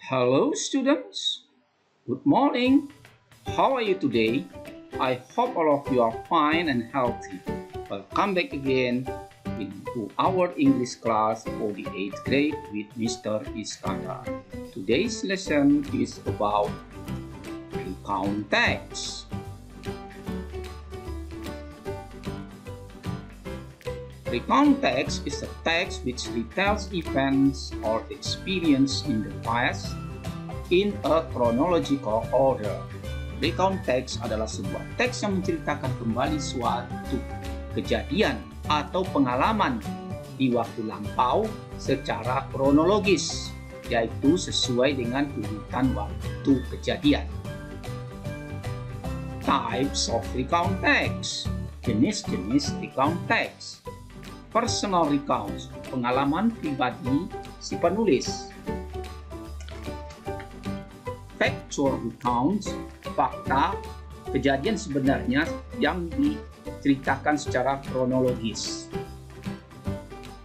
Hello, students. Good morning. How are you today? I hope all of you are fine and healthy. Welcome back again into our English class for the 8th grade with Mr. Iskandar. Today's lesson is about recount text. Recount text is a text which retells events or experience in the past in a chronological order. Recount text adalah sebuah teks yang menceritakan kembali suatu kejadian atau pengalaman di waktu lampau secara kronologis, yaitu sesuai dengan urutan waktu kejadian. Types of recount text. Jenis-jenis recount text. Personal recounts, pengalaman pribadi si penulis. Factual recounts, fakta, kejadian sebenarnya yang diceritakan secara kronologis.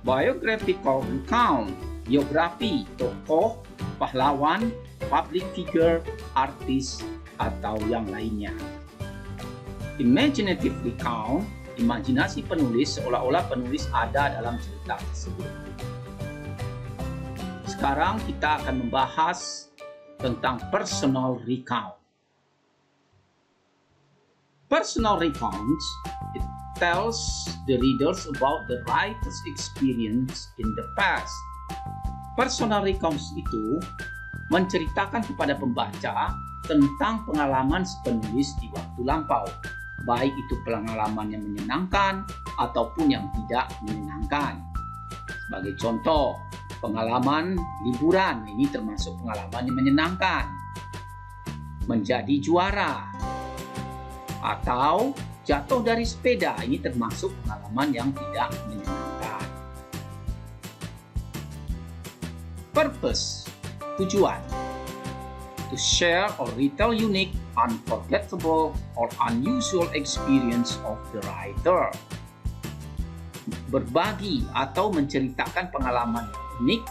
Biographical recount, biografi, tokoh, pahlawan, public figure, artis, atau yang lainnya. Imaginative recount, imajinasi penulis seolah-olah penulis ada dalam cerita tersebut. Sekarang kita akan membahas tentang personal recount. Personal recounts, it tells the readers about the writer's experience in the past. Personal recounts itu menceritakan kepada pembaca tentang pengalaman si penulis di waktu lampau, baik itu pengalaman yang menyenangkan ataupun yang tidak menyenangkan. Sebagai contoh, pengalaman liburan ini termasuk pengalaman yang menyenangkan. Menjadi juara atau jatuh dari sepeda ini termasuk pengalaman yang tidak menyenangkan. Purpose, tujuan. To share or retell unique, unforgettable, or unusual experience of the writer. Berbagi atau menceritakan pengalaman yang unik,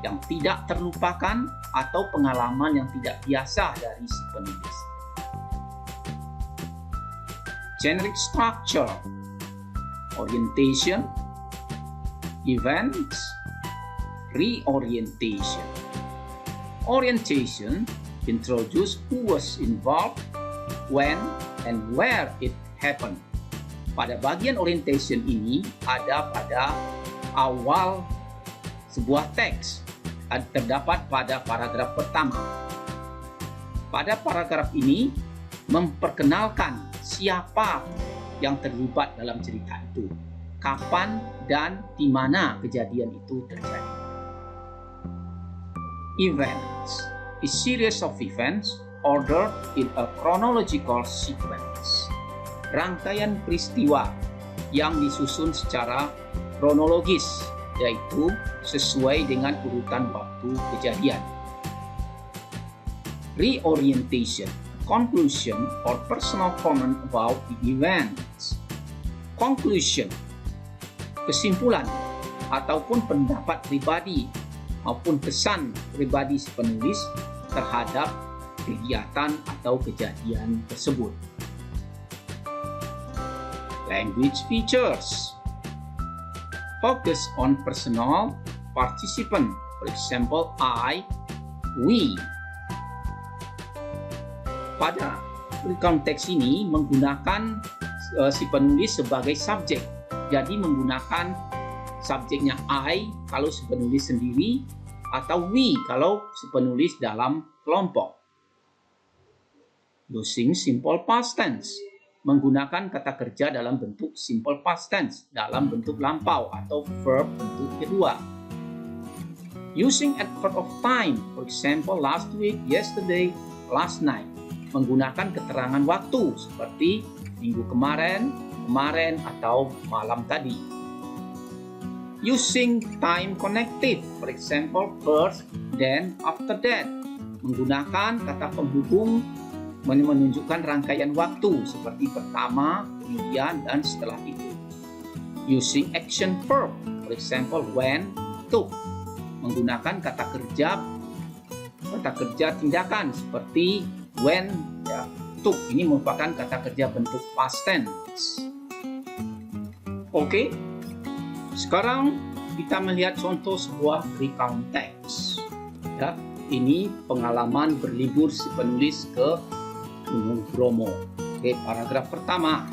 yang tidak terlupakan, atau pengalaman yang tidak biasa dari si penulis. Generic structure, orientation, events, reorientation. Orientation introduce who was involved, when, and where it happened. Pada bagian orientation ini ada pada awal sebuah teks, terdapat pada paragraf pertama. Pada paragraf ini memperkenalkan siapa yang terlibat dalam cerita itu, kapan dan di mana kejadian itu terjadi. Events, a series of events ordered in a chronological sequence. Rangkaian peristiwa yang disusun secara kronologis, yaitu sesuai dengan urutan waktu kejadian. Reorientation, conclusion or personal comment about the events. Conclusion, kesimpulan ataupun pendapat pribadi maupun kesan pribadi si penulis terhadap kegiatan atau kejadian tersebut. Language features. Focus on personal participant. For example, I, we. Pada recount teks ini menggunakan si penulis sebagai subjek. Jadi menggunakan subjeknya I kalau si penulis sendiri, atau we kalau si penulis dalam kelompok. Using simple past tense, menggunakan kata kerja dalam bentuk simple past tense, dalam bentuk lampau atau verb bentuk kedua. Using adverb of time, for example last week, yesterday, last night, menggunakan keterangan waktu seperti minggu kemarin, kemarin, atau malam tadi. Using time connective, for example first, then, after that, menggunakan kata penghubung menunjukkan rangkaian waktu seperti pertama, kemudian, dan setelah itu. Using action verb, for example when, took, menggunakan kata kerja kata kerja tindakan seperti went, ya, took. Ini merupakan kata kerja bentuk past tense. Oke, sekarang kita melihat contoh sebuah recount text. Ya, ini pengalaman berlibur si penulis ke Gunung Bromo. Oke, paragraf pertama,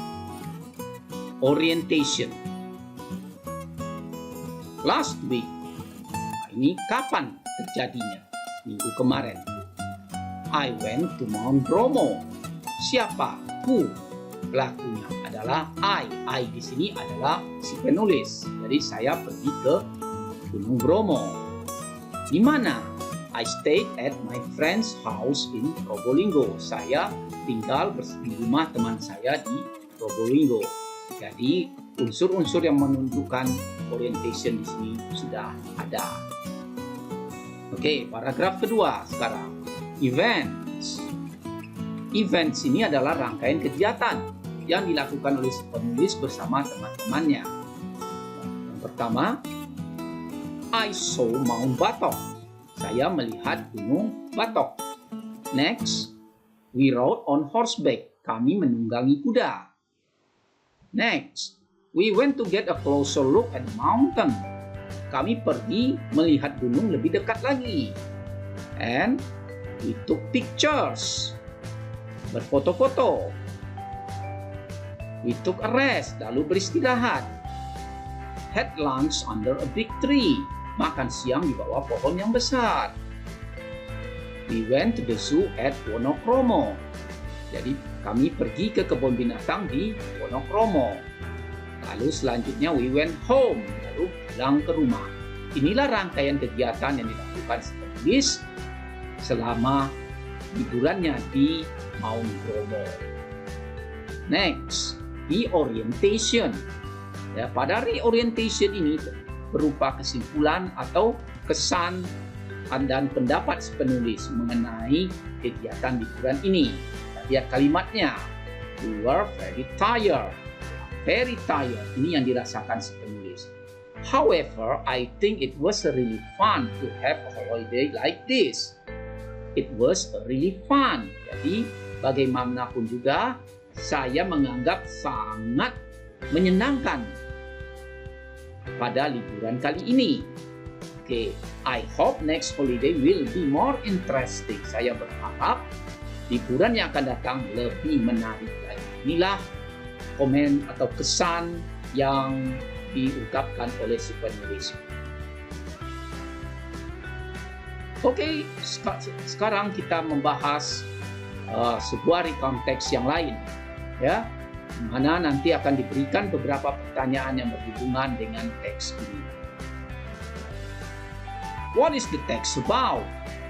orientation. Last week. Nah, ini kapan terjadinya? Minggu kemarin. I went to Mount Bromo. Siapa? Who? Pelakunya adalah I. I di sini adalah si penulis. Jadi saya pergi ke Gunung Bromo. Di mana? I stayed at my friend's house in Probolinggo. Saya tinggal di rumah teman saya di Probolinggo. Jadi unsur-unsur yang menunjukkan orientation di sini sudah ada. Oke, paragraf kedua sekarang. Events. Events ini adalah rangkaian kegiatan yang dilakukan oleh si penulis bersama teman-temannya. Yang pertama, I saw Mount Batok. Saya melihat Gunung Batok. Next, we rode on horseback. Kami menunggangi kuda. Next, we went to get a closer look at the mountain. Kami pergi melihat gunung lebih dekat lagi. And we took pictures. Berfoto-foto. We took a rest, lalu beristirahat. Had lunch under a big tree. Makan siang di bawah pohon yang besar. We went to the zoo at Wonokromo. Jadi kami pergi ke kebun binatang di Wonokromo. Lalu selanjutnya we went home. Lalu pulang ke rumah. Inilah rangkaian kegiatan yang dilakukan si penulis selama liburannya di Mount Bromo. Next, reorientation. Ya, pada reorientation ini berupa kesimpulan atau kesan dan pendapat si penulis mengenai kegiatan liburan ini. Lihat kalimatnya. We were very tired. Very tired. Ini yang dirasakan si penulis. However, I think it was really fun to have a holiday like this. It was really fun. Jadi, bagaimanapun juga, saya menganggap sangat menyenangkan pada liburan kali ini. Oke, I hope next holiday will be more interesting. Saya berharap liburan yang akan datang lebih menarik lagi. Inilah komen atau kesan yang diungkapkan oleh si penulis. Oke, sekarang kita membahas sebuah recount text yang lain, ya, mana nanti akan diberikan beberapa pertanyaan yang berhubungan dengan teks ini. What is the text about?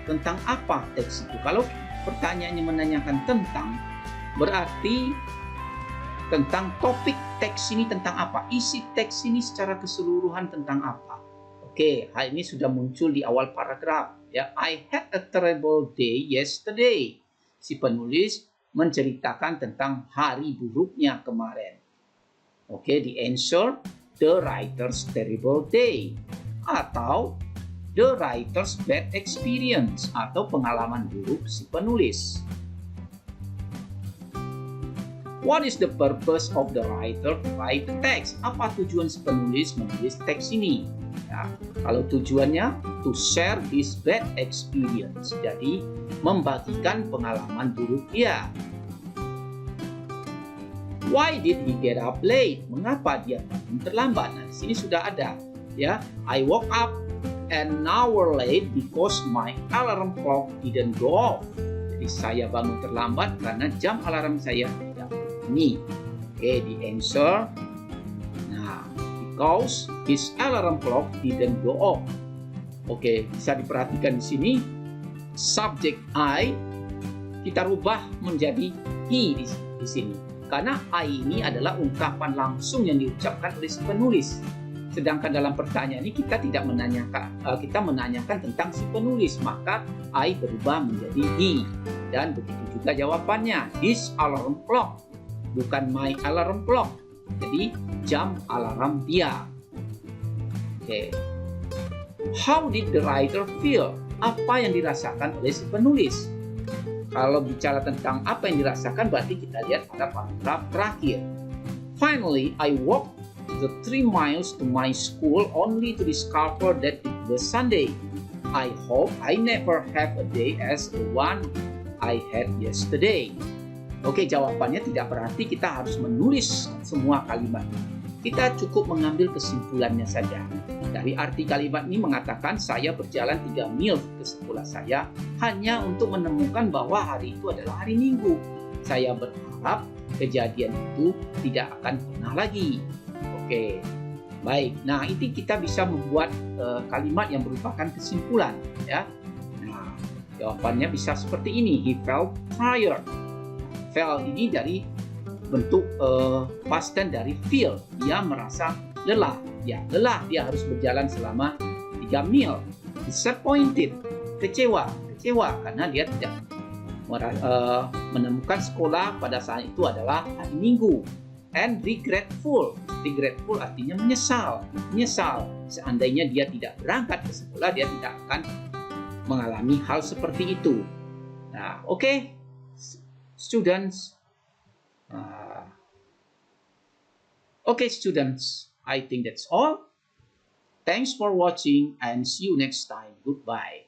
Tentang apa teks itu? Kalau pertanyaannya menanyakan tentang, berarti tentang topik teks ini tentang apa? Isi teks ini secara keseluruhan tentang apa? Oke, hal ini sudah muncul di awal paragraf. Ya, I had a terrible day yesterday. Si penulis menceritakan tentang hari buruknya kemarin. Oke, the answer, the writer's terrible day. Atau the writer's bad experience. Atau pengalaman buruk si penulis. What is the purpose of the writer to write the text? Apa tujuan si penulis menulis teks ini? Ya, kalau tujuannya to share his bad experience. Jadi, membagikan pengalaman buruk dia. Why did he get up late? Mengapa dia bangun terlambat? Nah, di sini sudah ada. Ya, I woke up an hour late because my alarm clock didn't go off. Jadi saya bangun terlambat karena jam alarm saya tidak berbunyi. Oke, the answer. Nah, because his alarm clock didn't go off. Oke, bisa diperhatikan di sini. Subject I kita rubah menjadi he di sini. Karena I ini adalah ungkapan langsung yang diucapkan oleh si penulis. Sedangkan dalam pertanyaan ini kita tidak menanyakan tentang si penulis, maka I berubah menjadi he. Dan begitu juga jawabannya, his alarm clock, bukan my alarm clock. Jadi jam alarm dia. Oke. How did the writer feel? apa yang dirasakan oleh si penulis. Kalau bicara tentang apa yang dirasakan, berarti kita lihat pada paragraf terakhir. Finally, I walked the 3 miles to my school only to discover that it was Sunday. I hope I never have a day as the one I had yesterday. Oke, jawabannya tidak berarti kita harus menulis semua kalimat. Kita cukup mengambil kesimpulannya saja. Dari arti kalimat ini mengatakan saya berjalan 3 mil ke sekolah saya hanya untuk menemukan bahwa hari itu adalah hari Minggu. Saya berharap kejadian itu tidak akan pernah lagi. Oke, baik. Nah, ini kita bisa membuat kalimat yang merupakan kesimpulan, ya. Nah, jawabannya bisa seperti ini. He felt tired. Felt ini dari bentuk past tense dari feel. Dia merasa lelah. Ya, lelah. Dia harus berjalan selama 3 mil. Disappointed. Kecewa karena dia tidak menemukan sekolah pada saat itu adalah hari Minggu. And regretful artinya menyesal. Seandainya dia tidak berangkat ke sekolah, dia tidak akan mengalami hal seperti itu. Nah, oke, students. Students, I think that's all. Thanks for watching and see you next time. Goodbye.